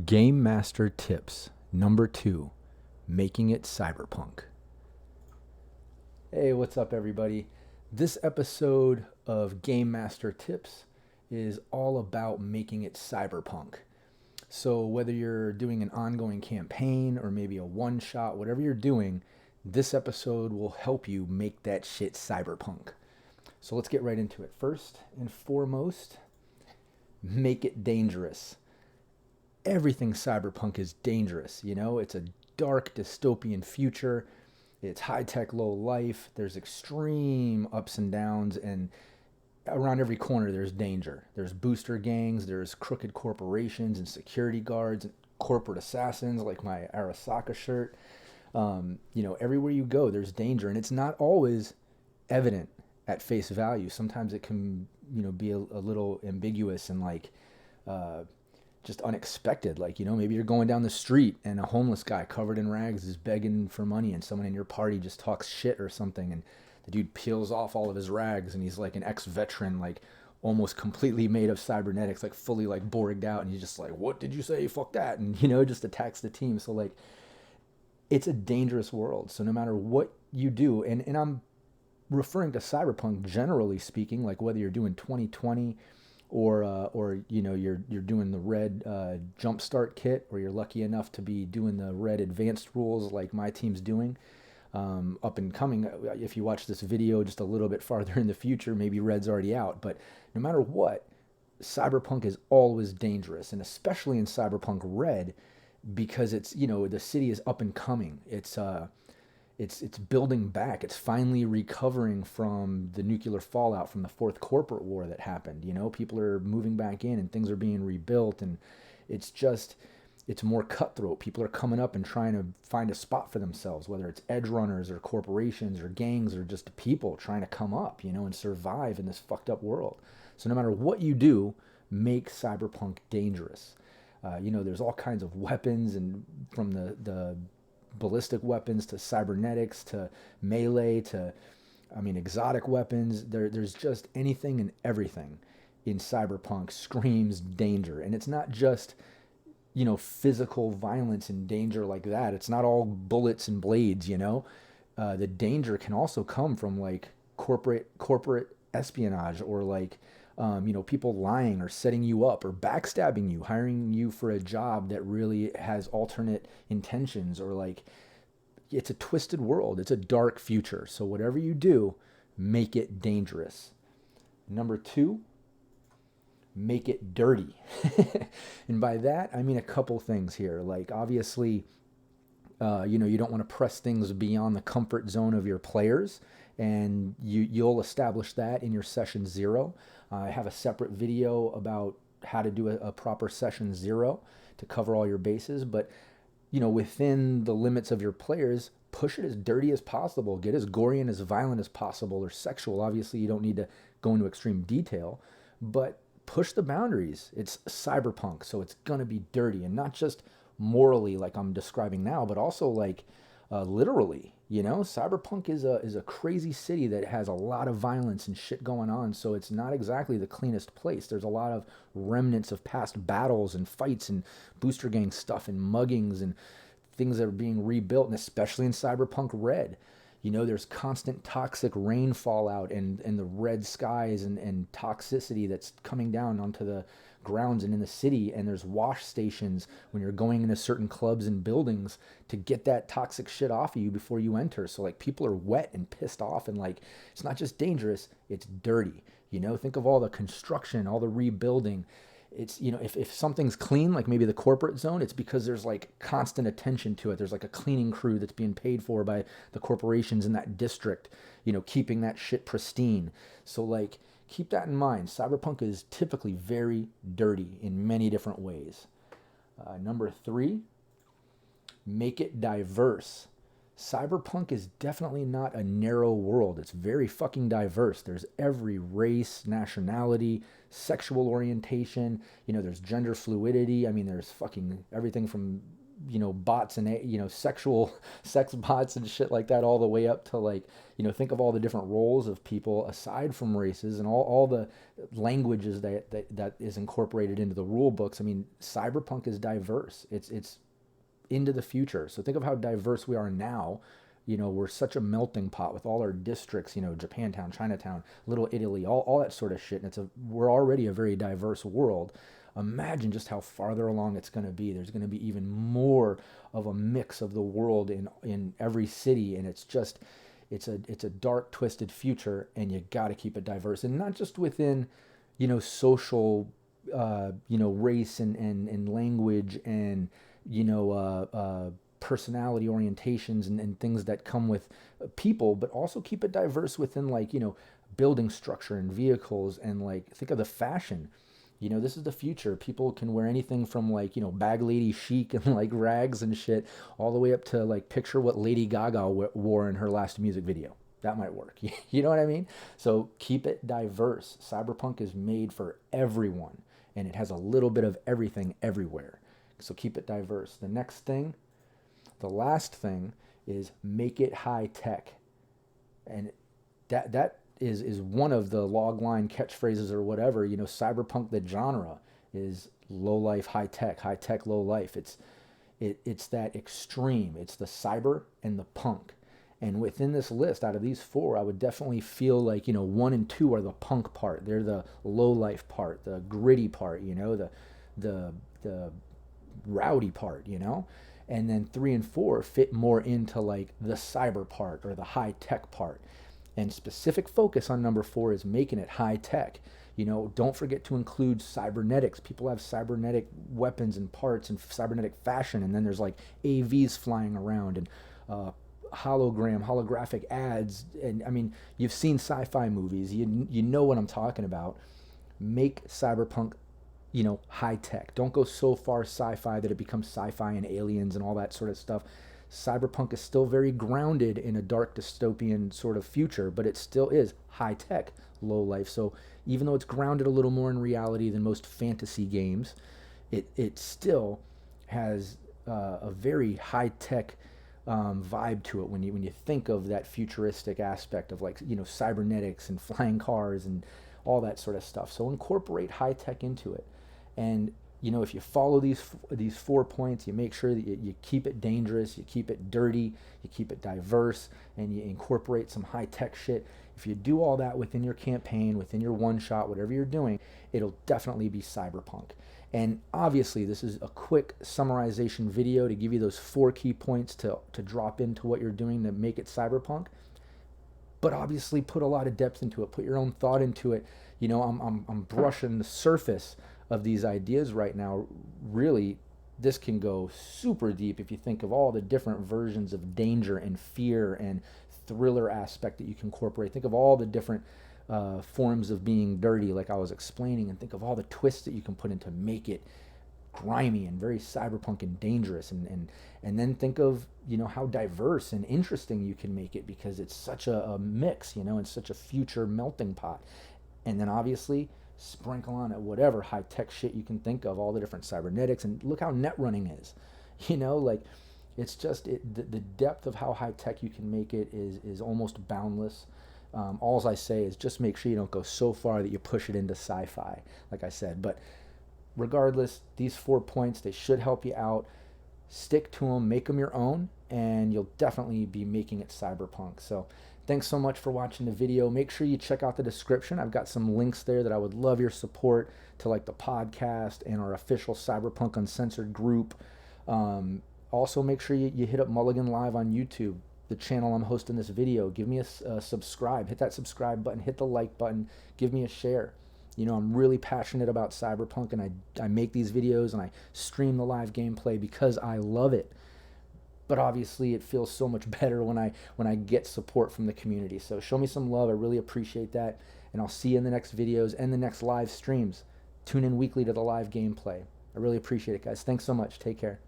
Game Master Tips number 2, making it cyberpunk. Hey, what's up, everybody? This episode of Game Master Tips is all about making it cyberpunk. So, whether you're doing an ongoing campaign or maybe a one shot, whatever you're doing, this episode will help you make that shit cyberpunk. So, let's get right into it. First and foremost, make it dangerous. Everything cyberpunk is dangerous. It's a dark dystopian future. It's high tech, low life. There's extreme ups and downs, and around every corner there's danger. There's booster gangs, there's crooked corporations and security guards, and corporate assassins like my Arasaka shirt. Everywhere you go, there's danger, and it's not always evident at face value. Sometimes it can, be a little ambiguous and uh, just unexpected. Like, maybe you're going down the street and a homeless guy covered in rags is begging for money, and someone in your party just talks shit or something, and the dude peels off all of his rags, and he's like an ex-veteran, like almost completely made of cybernetics, like fully like borged out, and he's just like, what did you say? Fuck that. And just attacks the team. So like, it's a dangerous world. So no matter what you do, and I'm referring to cyberpunk generally speaking, like whether you're doing 2020 or you're doing the red jumpstart kit, or you're lucky enough to be doing the red advanced rules like my team's doing, up and coming. If you watch this video just a little bit farther in the future, maybe red's already out. But no matter what, cyberpunk is always dangerous, and especially in cyberpunk red, because it's, the city is up and coming. It's building back. It's finally recovering from the nuclear fallout from the fourth corporate war that happened. People are moving back in and things are being rebuilt, and it's just it's more cutthroat. People are coming up and trying to find a spot for themselves, whether it's edge runners or corporations or gangs or just people trying to come up, and survive in this fucked up world. So no matter what you do, make cyberpunk dangerous. There's all kinds of weapons, and from the ballistic weapons to cybernetics to melee to, exotic weapons. There's just anything and everything in cyberpunk screams danger. And it's not just, physical violence and danger like that. It's not all bullets and blades. The danger can also come from like corporate espionage, or like people lying or setting you up or backstabbing you, hiring you for a job that really has alternate intentions, or like, it's a twisted world. It's a dark future. So whatever you do, make it dangerous. Number 2, make it dirty. And by that, I mean a couple things here. Like, obviously, you don't want to press things beyond the comfort zone of your players, and you'll establish that in your session 0. I have a separate video about how to do a proper session 0 to cover all your bases. But within the limits of your players, push it as dirty as possible. Get as gory and as violent as possible, or sexual. Obviously, you don't need to go into extreme detail, but push the boundaries. It's cyberpunk, so it's gonna be dirty, and not just morally like I'm describing now, but also like literally. Cyberpunk is a crazy city that has a lot of violence and shit going on. So it's not exactly the cleanest place. There's a lot of remnants of past battles and fights and booster gang stuff and muggings and things that are being rebuilt, and especially in Cyberpunk Red. There's constant toxic rain fallout and the red skies and toxicity that's coming down onto the grounds and in the city. And there's wash stations when you're going into certain clubs and buildings to get that toxic shit off of you before you enter. So like, people are wet and pissed off, and like, it's not just dangerous, it's dirty. Think of all the construction, all the rebuilding. It's, if something's clean, like maybe the corporate zone, it's because there's like constant attention to it. There's like a cleaning crew that's being paid for by the corporations in that district, keeping that shit pristine. So like, keep that in mind. Cyberpunk is typically very dirty in many different ways. Number 3, make it diverse. Cyberpunk is definitely not a narrow world. It's very fucking diverse. There's every race, nationality, sexual orientation. There's gender fluidity. There's fucking everything from bots and sexual sex bots and shit like that, all the way up to like, think of all the different roles of people aside from races and all the languages that is incorporated into the rule books. I mean, Cyberpunk is diverse. It's into the future. So think of how diverse we are now. We're such a melting pot with all our districts, Japantown, Chinatown, Little Italy, all that sort of shit. And we're already a very diverse world. Imagine just how farther along it's going to be. There's going to be even more of a mix of the world in every city. And it's a dark, twisted future, and you got to keep it diverse. And not just within, social, race and language and, personality orientations and things that come with people, but also keep it diverse within like, building structure and vehicles and like think of the fashion. This is the future. People can wear anything from like, bag lady chic and like rags and shit all the way up to like picture what Lady Gaga wore in her last music video. That might work. You know what I mean? So keep it diverse. Cyberpunk is made for everyone and it has a little bit of everything everywhere. So keep it diverse. The last thing is make it high tech. And that is one of the log line catchphrases or whatever. Cyberpunk, the genre, is low life, high tech, low life. It's that extreme. It's the cyber and the punk. And within this list, out of these four, I would definitely feel like, 1 and 2 are the punk part. They're the low life part, the gritty part, the rowdy part, and then 3 and 4 fit more into like the cyber part or the high tech part. And specific focus on number 4 is making it high tech. Don't forget to include cybernetics. People have cybernetic weapons and parts and cybernetic fashion, and then there's like AVs flying around and holographic ads. And I mean, you've seen sci-fi movies. You know what I'm talking about. Make Cyberpunk high tech. Don't go so far sci-fi that it becomes sci-fi and aliens and all that sort of stuff. Cyberpunk is still very grounded in a dark dystopian sort of future, but it still is high tech, low life. So even though it's grounded a little more in reality than most fantasy games, it still has a very high tech vibe to it when you think of that futuristic aspect of like cybernetics and flying cars and all that sort of stuff. So incorporate high tech into it. And if you follow these 4 points, you make sure that you keep it dangerous, you keep it dirty, you keep it diverse, and you incorporate some high-tech shit. If you do all that within your campaign, within your one-shot, whatever you're doing, it'll definitely be Cyberpunk. And obviously, this is a quick summarization video to give you those 4 key points to drop into what you're doing to make it Cyberpunk. But obviously, put a lot of depth into it. Put your own thought into it. I'm brushing the surface of these ideas right now. Really, this can go super deep if you think of all the different versions of danger and fear and thriller aspect that you can incorporate. Think of all the different forms of being dirty, like I was explaining, and think of all the twists that you can put in to make it grimy and very cyberpunk and dangerous, and then think of how diverse and interesting you can make it, because it's such a mix, and such a future melting pot. And then obviously sprinkle on it whatever high-tech shit you can think of, all the different cybernetics, and look how net running is. Like it's just the depth of how high-tech you can make it is almost boundless. All I say is just make sure you don't go so far that you push it into sci-fi, like I said. But regardless, these 4 points, they should help you out. Stick to them, make them your own, and you'll definitely be making it Cyberpunk. So thanks so much for watching the video. Make sure you check out the description. I've got some links there that I would love your support to, like the podcast and our official Cyberpunk Uncensored group. Also, make sure you hit up Mulligan Live on YouTube, the channel I'm hosting this video. Give me a subscribe. Hit that subscribe button. Hit the like button. Give me a share. I'm really passionate about Cyberpunk, and I make these videos and I stream the live gameplay because I love it. But obviously it feels so much better when I get support from the community. So show me some love. I really appreciate that. And I'll see you in the next videos and the next live streams. Tune in weekly to the live gameplay. I really appreciate it, guys. Thanks so much. Take care.